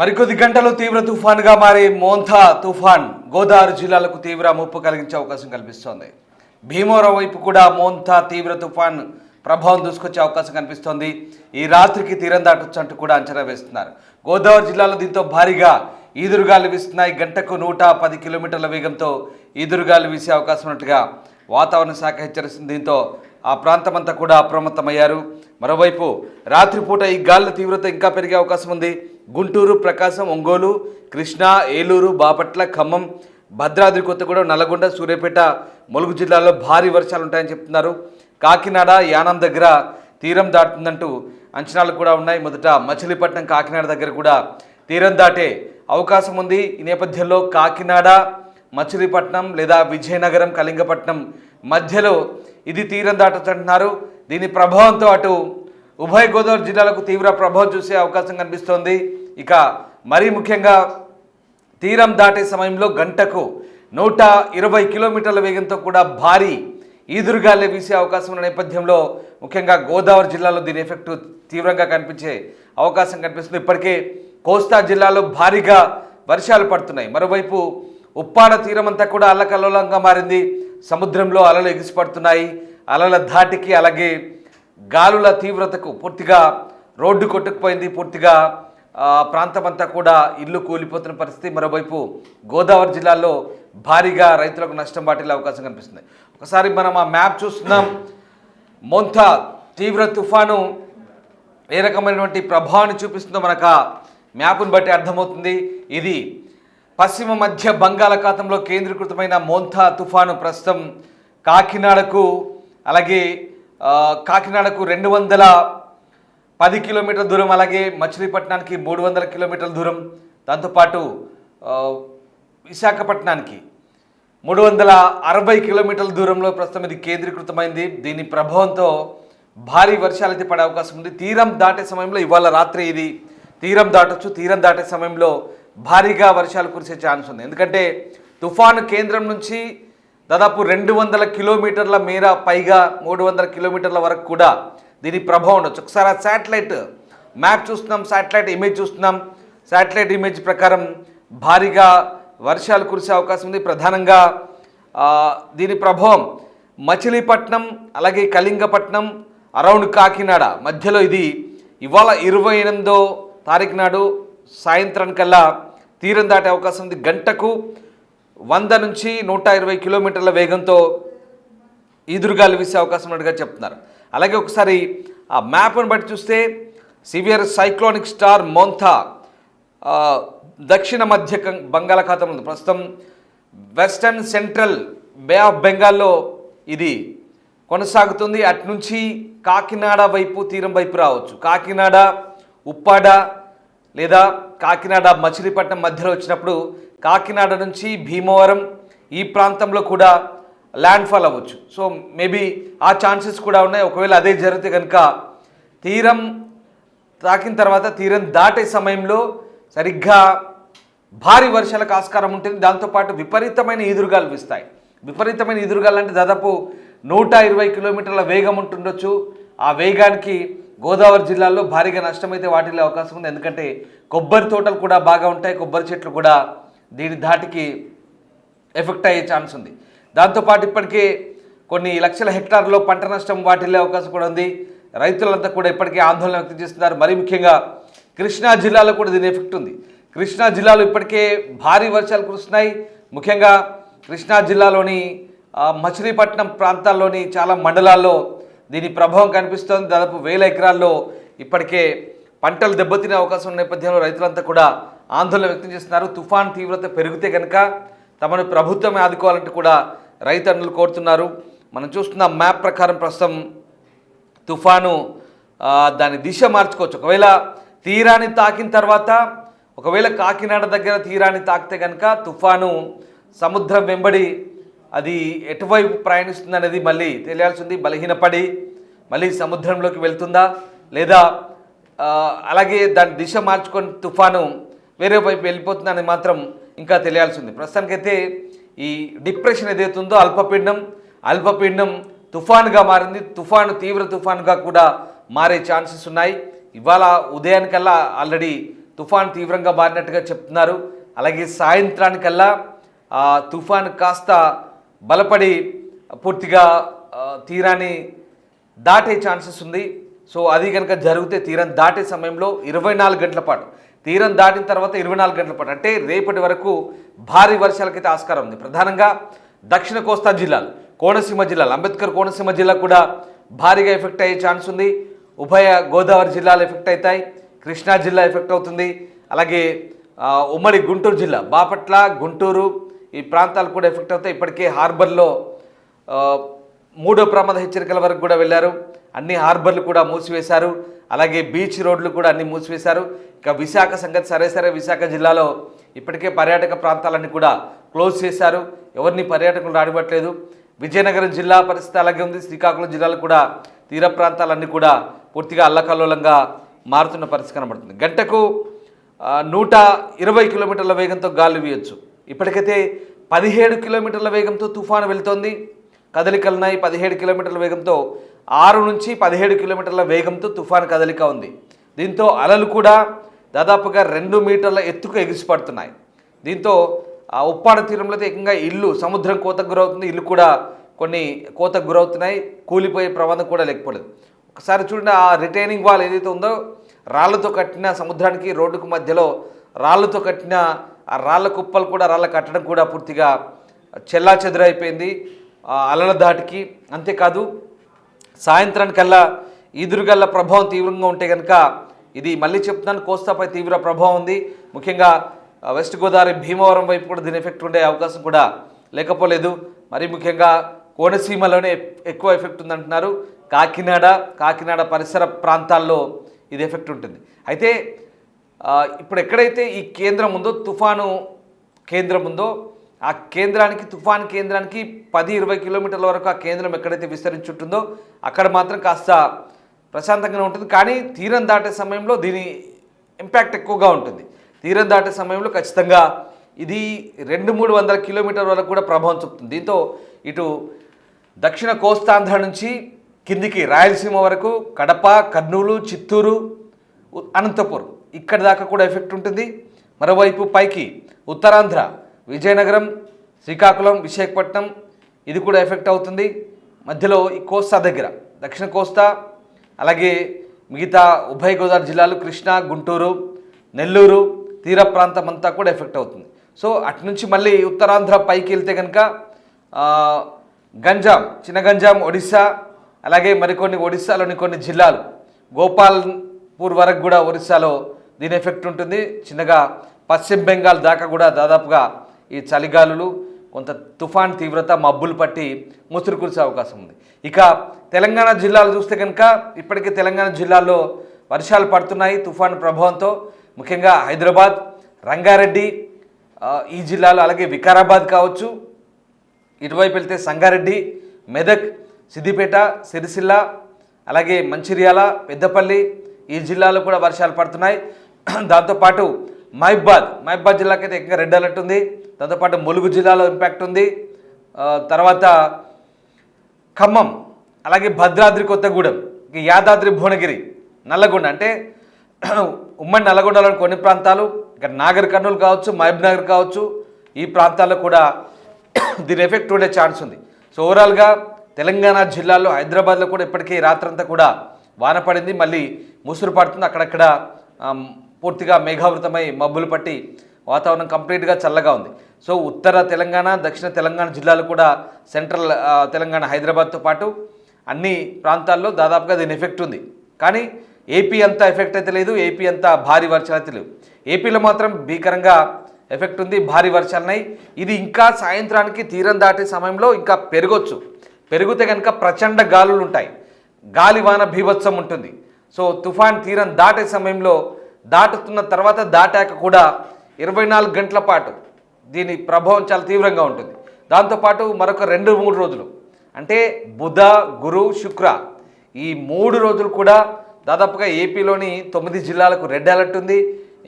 మరికొద్ది గంటలు తీవ్ర తుఫాన్గా మారే మోంథా తుఫాన్ గోదావరి జిల్లాలకు తీవ్ర ముప్పు కలిగించే అవకాశం కనిపిస్తోంది. భీమవరం వైపు కూడా మోంథా తీవ్ర తుఫాన్ ప్రభావం దూసుకొచ్చే అవకాశం కనిపిస్తోంది. ఈ రాత్రికి తీరం దాటొచ్చు అంటూ కూడా అంచనా వేస్తున్నారు. గోదావరి జిల్లాలో దీంతో భారీగా ఈదురుగాలు వీస్తున్నాయి. గంటకు 110 కిలోమీటర్ల వేగంతో ఈదురుగాలు వీసే అవకాశం ఉన్నట్టుగా వాతావరణ శాఖ హెచ్చరిస్తుంది. దీంతో ఆ ప్రాంతమంతా కూడా అప్రమత్తమయ్యారు. మరోవైపు రాత్రిపూట ఈ గాలుల తీవ్రత ఇంకా పెరిగే అవకాశం ఉంది. గుంటూరు, ప్రకాశం, ఒంగోలు, కృష్ణా, ఏలూరు, బాపట్ల, ఖమ్మం, భద్రాద్రి కొత్తగూడెం, నల్లగొండ, సూర్యాపేట, ములుగు జిల్లాల్లో భారీ వర్షాలు ఉంటాయని చెప్తున్నారు. కాకినాడ, యానం దగ్గర తీరం దాటుతుందంటూ అంచనాలు కూడా ఉన్నాయి. మొదట మచిలీపట్నం, కాకినాడ దగ్గర కూడా తీరం దాటే అవకాశం ఉంది. ఈ నేపథ్యంలో కాకినాడ, మచిలీపట్నం లేదా విజయనగరం, కళింగపట్నం మధ్యలో ఇది తీరం దాటొచ్చు అంటున్నారు. దీని ప్రభావంతో అటు ఉభయ గోదావరి జిల్లాలకు తీవ్ర ప్రభావం చూసే అవకాశం కనిపిస్తోంది. ఇక మరీ ముఖ్యంగా తీరం దాటే సమయంలో గంటకు 120 కిలోమీటర్ల వేగంతో కూడా భారీ ఈదురుగాలే వీసే అవకాశం ఉన్న నేపథ్యంలో ముఖ్యంగా గోదావరి జిల్లాలో దీని ఎఫెక్ట్ తీవ్రంగా కనిపించే అవకాశం కనిపిస్తుంది. ఇప్పటికే కోస్తా జిల్లాలో భారీగా వర్షాలు పడుతున్నాయి. మరోవైపు ఉప్పాడ తీరం అంతా కూడా అల్లకల్లోలంగా మారింది. సముద్రంలో అలలు ఎగిసిపడుతున్నాయి. అలల ధాటికి అలాగే గాలుల తీవ్రతకు పూర్తిగా రోడ్డు కొట్టుకుపోయింది. పూర్తిగా ప్రాంతమంతా కూడా ఇల్లు కూలిపోతున్న పరిస్థితి. మరోవైపు గోదావరి జిల్లాలో భారీగా రైతులకు నష్టం వాటిల్లే అవకాశం కనిపిస్తుంది. ఒకసారి మనం ఆ మ్యాప్ చూస్తున్నాం. మోంథా తీవ్ర తుఫాను ఏ రకమైనటువంటి ప్రభావాన్ని చూపిస్తుందో మనకు ఆ మ్యాప్ను బట్టి అర్థమవుతుంది. ఇది పశ్చిమ మధ్య బంగాళాఖాతంలో కేంద్రీకృతమైన మోంథా తుఫాను ప్రస్తుతం కాకినాడకు అలాగే కాకినాడకు 210 కిలోమీటర్ల దూరం, అలాగే మచిలీపట్నానికి 300 కిలోమీటర్ల దూరం, దాంతోపాటు విశాఖపట్నానికి 360 కిలోమీటర్ల దూరంలో ప్రస్తుతం ఇది కేంద్రీకృతమైంది. దీని ప్రభావంతో భారీ వర్షాలు అయితే పడే అవకాశం ఉంది. తీరం దాటే సమయంలో ఇవాళ రాత్రి ఇది తీరం దాటొచ్చు. తీరం దాటే సమయంలో భారీగా వర్షాలు కురిసే ఛాన్స్ ఉంది. ఎందుకంటే తుఫాను కేంద్రం నుంచి దాదాపు 200 కిలోమీటర్ల మేర పైగా 300 కిలోమీటర్ల వరకు కూడా దీని ప్రభావం ఉండొచ్చు. ఒకసారి ఆ శాటిలైట్ మ్యాప్ చూస్తున్నాం, శాటిలైట్ ఇమేజ్ చూస్తున్నాం. శాటిలైట్ ఇమేజ్ ప్రకారం భారీగా వర్షాలు కురిసే అవకాశం ఉంది. ప్రధానంగా దీని ప్రభావం మచిలీపట్నం అలాగే కళింగపట్నం అరౌండ్ కాకినాడ మధ్యలో ఇది ఇవాళ 28వ తారీఖు నాడు సాయంత్రానికల్లా తీరం దాటే అవకాశం ఉంది. గంటకు 100 నుంచి 120 కిలోమీటర్ల వేగంతో ఈదురుగాలు వీసే అవకాశం ఉన్నట్టుగా చెప్తున్నారు. అలాగే ఒకసారి ఆ మ్యాప్ను బట్టి చూస్తే సివియర్ సైక్లోనిక్ స్టార్ మోంథా దక్షిణ మధ్య బంగాళాఖాతంలో ఉంది. ప్రస్తుతం వెస్టర్న్ సెంట్రల్ బే ఆఫ్ బెంగాల్లో ఇది కొనసాగుతుంది. అటు నుంచి కాకినాడ వైపు తీరం వైపు రావచ్చు. కాకినాడ, ఉప్పాడ లేదా కాకినాడ మచిలీపట్నం మధ్యలో వచ్చినప్పుడు కాకినాడ నుంచి భీమవరం ఈ ప్రాంతంలో కూడా ల్యాండ్ ఫాల్ అవ్వచ్చు. సో మేబీ ఆ ఛాన్సెస్ కూడా ఉన్నాయి. ఒకవేళ అదే జరిగితే కనుక తీరం తాకిన తర్వాత తీరం దాటే సమయంలో సరిగ్గా భారీ వర్షాలకు ఆస్కారం ఉంటుంది. దాంతోపాటు విపరీతమైన ఈదురుగాలు వీస్తాయి. విపరీతమైన ఈదురుగాలు అంటే దాదాపు 120 కిలోమీటర్ల వేగం ఉంటుండొచ్చు. ఆ వేగానికి గోదావరి జిల్లాలో భారీగా నష్టమైతే వాటిల్లే అవకాశం ఉంది. ఎందుకంటే కొబ్బరి తోటలు కూడా బాగా ఉంటాయి. కొబ్బరి చెట్లు కూడా దీని ధాటికి ఎఫెక్ట్ అయ్యే ఛాన్స్ ఉంది. దాంతోపాటు ఇప్పటికే కొన్ని లక్షల హెక్టార్లో పంట నష్టం వాటిల్లే అవకాశం కూడా ఉంది. రైతులంతా కూడా ఇప్పటికే ఆందోళన వ్యక్తం చేస్తున్నారు. మరీ ముఖ్యంగా కృష్ణా జిల్లాలో కూడా దీని ఎఫెక్ట్ ఉంది. కృష్ణా జిల్లాలో ఇప్పటికే భారీ వర్షాలు కురుస్తున్నాయి. ముఖ్యంగా కృష్ణా జిల్లాలోని మచిలీపట్నం ప్రాంతాల్లోని చాలా మండలాల్లో దీని ప్రభావం కనిపిస్తోంది. దాదాపు 1000 ఎకరాల్లో ఇప్పటికే పంటలు దెబ్బతినే అవకాశం ఉన్న నేపథ్యంలో రైతులంతా కూడా ఆందోళన వ్యక్తం చేస్తున్నారు. తుఫాన్ తీవ్రత పెరిగితే కనుక తమను ప్రభుత్వమే ఆదుకోవాలంటూ కూడా రైతన్నులు కోరుతున్నారు. మనం చూస్తున్న మ్యాప్ ప్రకారం ప్రస్తుతం తుఫాను దాని దిశ మార్చుకోవచ్చు. ఒకవేళ తీరాన్ని తాకిన తర్వాత ఒకవేళ కాకినాడ దగ్గర తీరాన్ని తాకితే కనుక తుఫాను సముద్రం వెంబడి అది ఎటువైపు ప్రయాణిస్తుంది అనేది మళ్ళీ తెలియాల్సింది. బలహీనపడి మళ్ళీ సముద్రంలోకి వెళ్తుందా లేదా అలాగే దాని దిశ మార్చుకొని తుఫాను వేరే వైపు వెళ్ళిపోతుందని మాత్రం ఇంకా తెలియాల్సింది. ప్రస్తుతానికైతే ఈ డిప్రెషన్ ఏదైతుందో అల్పపీడనం తుఫానుగా మారింది. తీవ్ర తుఫానుగా కూడా మారే ఛాన్సెస్ ఉన్నాయి. ఇవాళ ఉదయానికల్లా ఆల్రెడీ తుఫాన్ తీవ్రంగా మారినట్టుగా చెప్తున్నారు. అలాగే సాయంత్రానికల్లా తుఫాన్ కాస్త బలపడి పూర్తిగా తీరాన్ని దాటే ఛాన్సెస్ ఉంది. సో అది కనుక జరిగితే తీరం దాటే సమయంలో 24 గంటల పాటు, తీరం దాటిన తర్వాత 24 గంటల పాటు అంటే రేపటి వరకు భారీ వర్షాలకైతే ఆస్కారం ఉంది. ప్రధానంగా దక్షిణ కోస్తా జిల్లాలు, కోనసీమ జిల్లాలు, అంబేద్కర్ కోనసీమ జిల్లా కూడా భారీగా ఎఫెక్ట్ అయ్యే ఛాన్స్ ఉంది. ఉభయ గోదావరి జిల్లాలు ఎఫెక్ట్ అవుతాయి, కృష్ణా జిల్లా ఎఫెక్ట్ అవుతుంది. అలాగే ఉమ్మడి గుంటూరు జిల్లా, బాపట్ల, గుంటూరు ఈ ప్రాంతాలు కూడా ఎఫెక్ట్ అవుతాయి. ఇప్పటికే హార్బర్లో 3వ ప్రమాద హెచ్చరికల వరకు కూడా వెళ్ళారు. అన్ని హార్బర్లు కూడా మూసివేశారు. అలాగే బీచ్ రోడ్లు కూడా అన్ని మూసివేశారు. ఇక విశాఖ సంగతి సరే విశాఖ జిల్లాలో ఇప్పటికే పర్యాటక ప్రాంతాలన్నీ కూడా క్లోజ్ చేశారు. ఎవరిని పర్యాటకులు రానివ్వట్లేదు. విజయనగరం జిల్లా పరిస్థితి అలాగే ఉంది. శ్రీకాకుళం జిల్లాలో కూడా తీర ప్రాంతాలన్నీ కూడా పూర్తిగా అల్లకల్లోలంగా మారుతున్న పరిస్థితి కనబడుతుంది. గంటకు 120 కిలోమీటర్ల వేగంతో గాలి వీయొచ్చు. ఇప్పటికైతే 17 కిలోమీటర్ల వేగంతో తుఫాను వెళ్తోంది. కదలికలున్నాయి. 17 కిలోమీటర్ల వేగంతో 6 నుంచి 17 కిలోమీటర్ల వేగంతో తుఫాను కదలిక ఉంది. దీంతో అలలు కూడా దాదాపుగా 2 మీటర్ల ఎత్తుకు ఎగిసిపడుతున్నాయి. దీంతో ఉప్పాడ తీరంలో అయితే ఏకంగా ఇల్లు సముద్రం కోతకు గురవుతుంది. ఇల్లు కూడా కొన్ని కోతకు గురవుతున్నాయి. కూలిపోయే ప్రమాదం కూడా లేకపోలేదు. ఒకసారి చూడండి, ఆ రిటైనింగ్ వాల్ ఏదైతే ఉందో రాళ్లతో కట్టిన సముద్రానికి రోడ్డుకు మధ్యలో రాళ్లతో కట్టిన ఆ రాళ్ల కుప్పలు కూడా రాళ్ళ కట్టడం కూడా పూర్తిగా చెల్లా చెదురైపోయింది అలల దాటికి. అంతేకాదు సాయంత్రానికల్లా ఈదురుగల్ల ప్రభావం తీవ్రంగా ఉంటే కనుక ఇది మళ్ళీ చెప్తున్నాను కోస్తాపై తీవ్ర ప్రభావం ఉంది. ముఖ్యంగా వెస్ట్ గోదావరి భీమవరం వైపు కూడా దీని ఎఫెక్ట్ ఉండే అవకాశం కూడా లేకపోలేదు. మరి ముఖ్యంగా కోనసీమలోనే ఎక్కువ ఎఫెక్ట్ ఉందంటున్నారు. కాకినాడ పరిసర ప్రాంతాల్లో ఇది ఎఫెక్ట్ ఉంటుంది. అయితే ఇప్పుడు ఎక్కడైతే ఈ కేంద్రం ఉందో, తుఫాను కేంద్రం ఉందో, ఆ కేంద్రానికి తుఫాన్ కేంద్రానికి 10-20 కిలోమీటర్ల వరకు ఆ కేంద్రం ఎక్కడైతే విస్తరించుంటుందో అక్కడ మాత్రం కాస్త ప్రశాంతంగానే ఉంటుంది. కానీ తీరం దాటే సమయంలో దీని ఇంపాక్ట్ ఎక్కువగా ఉంటుంది. తీరం దాటే సమయంలో ఖచ్చితంగా ఇది 200-300 కిలోమీటర్ల వరకు కూడా ప్రభావం చూపుతుంది. దీంతో ఇటు దక్షిణ కోస్తాంధ్ర నుంచి కిందికి రాయలసీమ వరకు, కడప, కర్నూలు, చిత్తూరు, అనంతపురం ఇక్కడి దాకా కూడా ఎఫెక్ట్ ఉంటుంది. మరోవైపు పైకి ఉత్తరాంధ్ర, విజయనగరం, శ్రీకాకుళం, విశాఖపట్నం ఇది కూడా ఎఫెక్ట్ అవుతుంది. మధ్యలో ఈ కోస్తా దగ్గర దక్షిణ కోస్తా, అలాగే మిగతా ఉభయ గోదావరి జిల్లాలు, కృష్ణా, గుంటూరు, నెల్లూరు తీర ప్రాంతం అంతా కూడా ఎఫెక్ట్ అవుతుంది. సో అటు నుంచి మళ్ళీ ఉత్తరాంధ్ర పైకి వెళ్తే కనుక గంజాం, చిన్న గంజాం, ఒడిశా, అలాగే మరికొన్ని ఒడిశాలోని కొన్ని జిల్లాలు, గోపాల్పూర్ వరకు కూడా ఒరిస్సాలో దీని ఎఫెక్ట్ ఉంటుంది. చిన్నగా పశ్చిమ బెంగాల్ దాకా కూడా దాదాపుగా ఈ చలిగాలులు, కొంత తుఫాన్ తీవ్రత, మబ్బులు పట్టి ముసురు కురిసే అవకాశం ఉంది. ఇక తెలంగాణ జిల్లాలు చూస్తే కనుక ఇప్పటికే తెలంగాణ జిల్లాల్లో వర్షాలు పడుతున్నాయి తుఫాను ప్రభావంతో. ముఖ్యంగా హైదరాబాద్, రంగారెడ్డి ఈ జిల్లాలో, అలాగే వికారాబాద్ కావచ్చు, ఇటువైపు వెళ్తే సంగారెడ్డి, మెదక్, సిద్దిపేట, సిరిసిల్ల, అలాగే మంచిర్యాల, పెద్దపల్లి ఈ జిల్లాలో కూడా వర్షాలు పడుతున్నాయి. దాంతోపాటు మహబూబాద్ జిల్లాకైతే ఇంకా రెడ్ అలర్ట్ ఉంది. దాంతోపాటు ములుగు జిల్లాలో ఇంపాక్ట్ ఉంది. తర్వాత ఖమ్మం, అలాగే భద్రాద్రి కొత్తగూడెం, యాదాద్రి భువనగిరి, నల్లగొండ అంటే ఉమ్మడి నల్లగొండలోని కొన్ని ప్రాంతాలు, ఇక్కడ నాగర్ కర్నూలు కావచ్చు, మహబూబ్ నగర్ కావచ్చు, ఈ ప్రాంతాల్లో కూడా దీని ఎఫెక్ట్ ఉండే ఛాన్స్ ఉంది. సో ఓవరాల్గా తెలంగాణ జిల్లాల్లో, హైదరాబాద్లో కూడా ఇప్పటికీ రాత్రంతా కూడా వాన పడింది. మళ్ళీ ముసురు పడుతుంది. అక్కడక్కడ పూర్తిగా మేఘావృతమై మబ్బులు పట్టి వాతావరణం కంప్లీట్గా చల్లగా ఉంది. సో ఉత్తర తెలంగాణ, దక్షిణ తెలంగాణ జిల్లాలు కూడా, సెంట్రల్ తెలంగాణ హైదరాబాద్తో పాటు అన్ని ప్రాంతాల్లో దాదాపుగా దీని ఎఫెక్ట్ ఉంది. కానీ ఏపీ అంతా ఎఫెక్ట్ అయితే లేదు. ఏపీ అంతా భారీ వర్షాలు అయితే లేవు. ఏపీలో మాత్రం భీకరంగా ఎఫెక్ట్ ఉంది, భారీ వర్షాలున్నాయి. ఇది ఇంకా సాయంత్రానికి తీరం దాటే సమయంలో ఇంకా పెరిగితే కనుక ప్రచండ గాలులు ఉంటాయి. గాలివాన బీభత్సం ఉంటుంది. సో తుఫాన్ తీరం దాటే సమయంలో, దాటుతున్న తర్వాత దాటాక కూడా 24 గంటల పాటు దీని ప్రభావం చాలా తీవ్రంగా ఉంటుంది. దాంతోపాటు మరొక 2-3 రోజులు అంటే బుధ, గురు, శుక్ర ఈ 3 రోజులు కూడా దాదాపుగా ఏపీలోని 9 జిల్లాలకు రెడ్ అలర్ట్ ఉంది.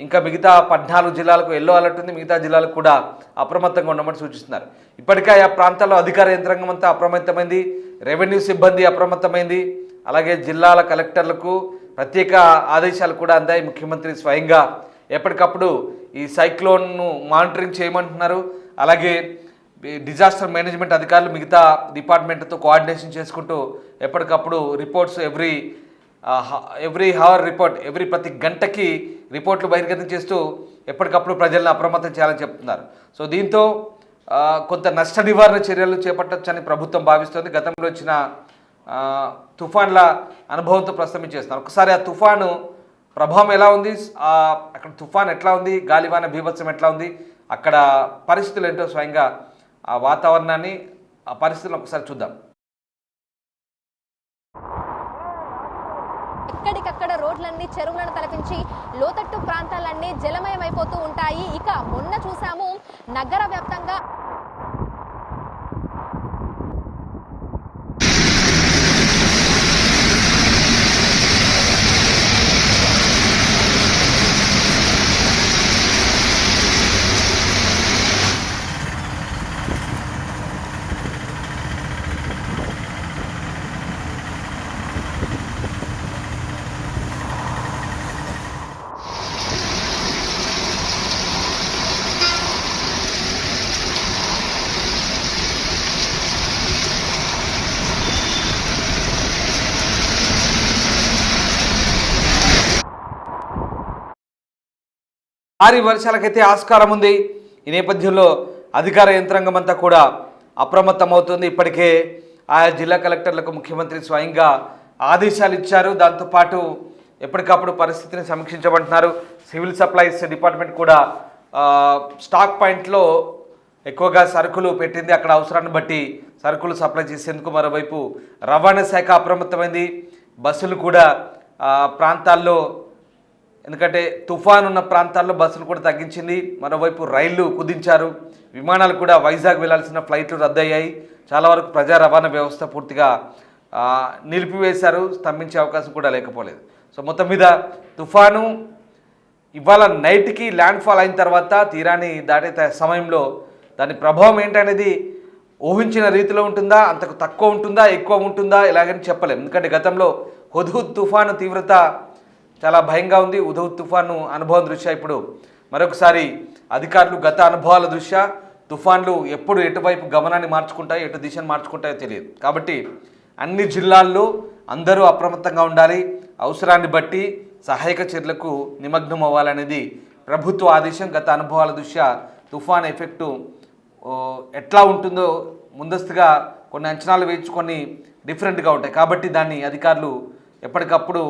ఇంకా మిగతా 14 జిల్లాలకు ఎల్లో అలర్ట్ ఉంది. మిగతా జిల్లాలకు కూడా అప్రమత్తంగా ఉండమని సూచిస్తున్నారు. ఇప్పటికే ఆ ప్రాంతాల్లో అధికార యంత్రాంగం అంతా అప్రమత్తమైంది, రెవెన్యూ సిబ్బంది అప్రమత్తమైంది, అలాగే జిల్లాల కలెక్టర్లకు ప్రత్యేక ఆదేశాలు కూడా అందాయి. ముఖ్యమంత్రి స్వయంగా ఎప్పటికప్పుడు ఈ సైక్లోన్ను మానిటరింగ్ చేయమంటున్నారు. అలాగే డిజాస్టర్ మేనేజ్మెంట్ అధికారులు మిగతా డిపార్ట్మెంట్తో కోఆర్డినేషన్ చేసుకుంటూ ఎప్పటికప్పుడు రిపోర్ట్స్ ఎవ్రీ హవర్ రిపోర్ట్ ప్రతి గంటకి రిపోర్ట్లు బహిర్గతం చేస్తూ ఎప్పటికప్పుడు ప్రజలను అప్రమత్తం చేయాలని చెప్తున్నారు. సో దీంతో కొంత నష్ట నివారణ చర్యలు చేపట్టొచ్చని ప్రభుత్వం భావిస్తోంది. గతంలో వచ్చిన తుఫాన్ల అనుభవంతో ప్రస్తావించేస్తున్నారు. ఒకసారి ఆ తుఫాను ప్రభావం ఎలా ఉంది, అక్కడ తుఫాన్ ఎట్లా ఉంది, గాలివాన బీభత్సం ఎట్లా ఉంది, అక్కడ పరిస్థితులు ఏంటో స్వయంగా ఆ వాతావరణాన్ని ఆ పరిస్థితులను ఒకసారి చూద్దాం. ఎక్కడికక్కడ రోడ్లన్నీ చెరువులను తలపించి లోతట్టు ప్రాంతాలన్నీ జలమయమైపోతూ ఉంటాయి. ఇక మొన్న చూసాము నగర వ్యాప్తంగా భారీ వర్షాలకైతే ఆస్కారం ఉంది. ఈ నేపథ్యంలో అధికార యంత్రాంగం అంతా కూడా అప్రమత్తమవుతుంది. ఇప్పటికే ఆయా జిల్లా కలెక్టర్లకు ముఖ్యమంత్రి స్వయంగా ఆదేశాలు ఇచ్చారు. దాంతోపాటు ఎప్పటికప్పుడు పరిస్థితిని సమీక్షించమంటున్నారు. సివిల్ సప్లైస్ డిపార్ట్మెంట్ కూడా స్టాక్ పాయింట్లో ఎక్కువగా సరుకులు పెట్టింది. అక్కడ అవసరాన్ని బట్టి సరుకులు సప్లై చేసేందుకు మరోవైపు రవాణా శాఖ అప్రమత్తమైంది. బస్సులు కూడా ప్రాంతాల్లో, ఎందుకంటే తుఫాన్ ఉన్న ప్రాంతాల్లో బస్సులు కూడా తగ్గించింది. మరోవైపు రైళ్లు కుదించారు. విమానాలు కూడా వైజాగ్ వెళ్లాల్సిన ఫ్లైట్లు రద్దయ్యాయి. చాలా వరకు ప్రజా రవాణా వ్యవస్థ పూర్తిగా నిలిపివేశారు. స్తంభించే అవకాశం కూడా లేకపోలేదు. సో మొత్తం మీద తుఫాను ఇవాళ నైట్కి ల్యాండ్ ఫాల్ అయిన తర్వాత తీరాన్ని దాటే సమయంలో దాని ప్రభావం ఏంటనేది ఊహించిన రీతిలో ఉంటుందా, అంతకు తక్కువ ఉంటుందా, ఎక్కువ ఉంటుందా, ఇలాగని చెప్పలేము. ఎందుకంటే గతంలో హుద్హుద్ తుఫాను తీవ్రత చాలా భయంగా ఉంది. హుద్హుద్ తుఫాను అనుభవం దృష్ట్యా ఇప్పుడు మరొకసారి అధికారులు గత అనుభవాల దృష్ట్యా తుఫాన్లు ఎప్పుడు ఎటువైపు గమనాన్ని మార్చుకుంటాయో, ఎటు దిశను మార్చుకుంటాయో తెలియదు. కాబట్టి అన్ని జిల్లాల్లో అందరూ అప్రమత్తంగా ఉండాలి. అవసరాన్ని బట్టి సహాయక చర్యలకు నిమగ్నం అవ్వాలనేది ప్రభుత్వ ఆదేశం. గత అనుభవాల దృష్ట్యా తుఫాన్ ఎఫెక్టు ఎట్లా ఉంటుందో ముందస్తుగా కొన్ని అంచనాలు వేయించుకొని డిఫరెంట్గా ఉంటాయి. కాబట్టి దాన్ని అధికారులు ఎప్పటికప్పుడు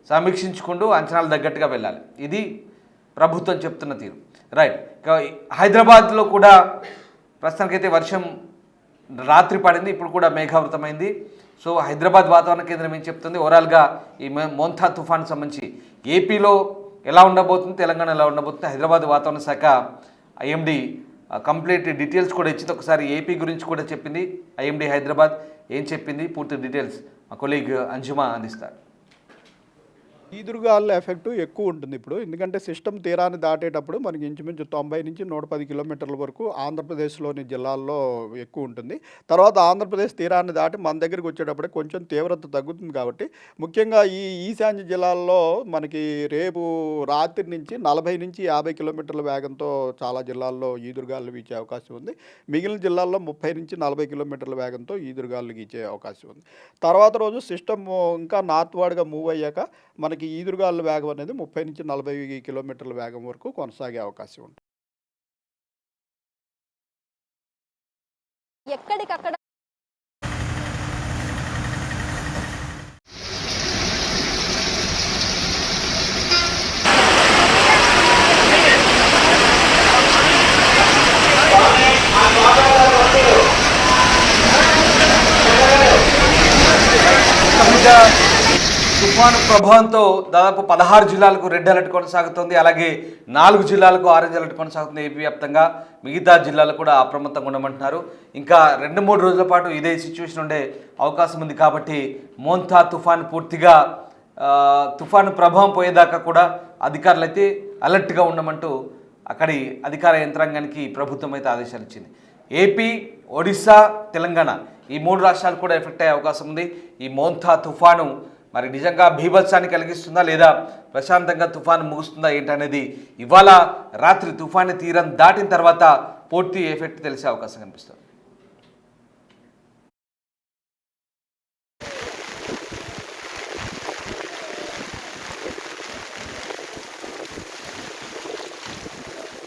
సమీక్షించుకుంటూ అంచనాలు తగ్గట్టుగా వెళ్ళాలి. ఇది ప్రభుత్వం చెప్తున్న తీరు. రైట్. హైదరాబాద్లో కూడా ప్రస్తుతానికైతే వర్షం రాత్రి పడింది, ఇప్పుడు కూడా మేఘావృతమైంది. సో హైదరాబాద్ వాతావరణ కేంద్రం ఏం చెప్తుంది, ఓవరాల్గా ఈ మోంథా తుఫాన్ సంబంధించి ఏపీలో ఎలా ఉండబోతుంది, తెలంగాణ ఎలా ఉండబోతుంది, హైదరాబాద్ వాతావరణ శాఖ ఐఎండీ కంప్లీట్ డీటెయిల్స్ కూడా ఇచ్చింది. ఒకసారి ఏపీ గురించి కూడా చెప్పింది ఐఎండీ హైదరాబాద్. ఏం చెప్పింది పూర్తి డీటెయిల్స్ మా కొలీగ్ అంజుమా అందిస్తారు. ఈదురుగాలుల ఎఫెక్ట్ ఎక్కువ ఉంటుంది ఇప్పుడు. ఎందుకంటే సిస్టమ్ తీరాన్ని దాటేటప్పుడు మనకి ఇంచుమించు 90 నుంచి 110 కిలోమీటర్ల వరకు ఆంధ్రప్రదేశ్లోని జిల్లాల్లో ఎక్కువ ఉంటుంది. తర్వాత ఆంధ్రప్రదేశ్ తీరాన్ని దాటి మన దగ్గరికి వచ్చేటప్పుడే కొంచెం తీవ్రత తగ్గుతుంది. కాబట్టి ముఖ్యంగా ఈ ఈశాన్య జిల్లాల్లో మనకి రేపు రాత్రి నుంచి 40 నుంచి 50 కిలోమీటర్ల వేగంతో చాలా జిల్లాల్లో ఈదురుగాలు వీచే అవకాశం ఉంది. మిగిలిన జిల్లాల్లో 30 నుంచి 40 కిలోమీటర్ల వేగంతో ఈదురుగాలు వీచే అవకాశం ఉంది. తర్వాత రోజు సిస్టమ్ ఇంకా నార్త్ వార్డ్గా మూవ్ అయ్యాక మనకి ఈదురుగాలుల వేగం అనేది 30 నుంచి 40 కిలోమీటర్ల వేగం వరకు కొనసాగే అవకాశం ఉంటుంది. ఎక్కడికక్కడ తుఫాను ప్రభావంతో దాదాపు 16 జిల్లాలకు రెడ్ అలర్ట్ కొనసాగుతుంది. అలాగే 4 జిల్లాలకు ఆరెంజ్ అలర్ట్ కొనసాగుతుంది ఏపీ వ్యాప్తంగా. మిగతా జిల్లాలు కూడా అప్రమత్తంగా ఉండమంటున్నారు. ఇంకా 2-3 రోజుల పాటు ఇదే సిచ్యువేషన్ ఉండే అవకాశం ఉంది. కాబట్టి మోంథా తుఫాను పూర్తిగా తుఫాను ప్రభావం పోయేదాకా కూడా అధికారులు అయితే అలర్ట్గా ఉండమంటూ అక్కడి అధికార యంత్రాంగానికి ప్రభుత్వం అయితే ఆదేశాలు ఇచ్చింది. ఏపీ, ఒడిశా, తెలంగాణ ఈ 3 రాష్ట్రాలు కూడా ఎఫెక్ట్ అయ్యే అవకాశం ఉంది. ఈ మోంథా తుఫాను మరి నిజంగా బీభత్సాన్ని కలిగిస్తుందా లేదా ప్రశాంతంగా తుఫాను ముగుస్తుందా ఏంటనేది ఇవాళ రాత్రి తుఫాను తీరం దాటిన తర్వాత పూర్తి ఎఫెక్ట్ తెలిసే అవకాశం కనిపిస్తుంది.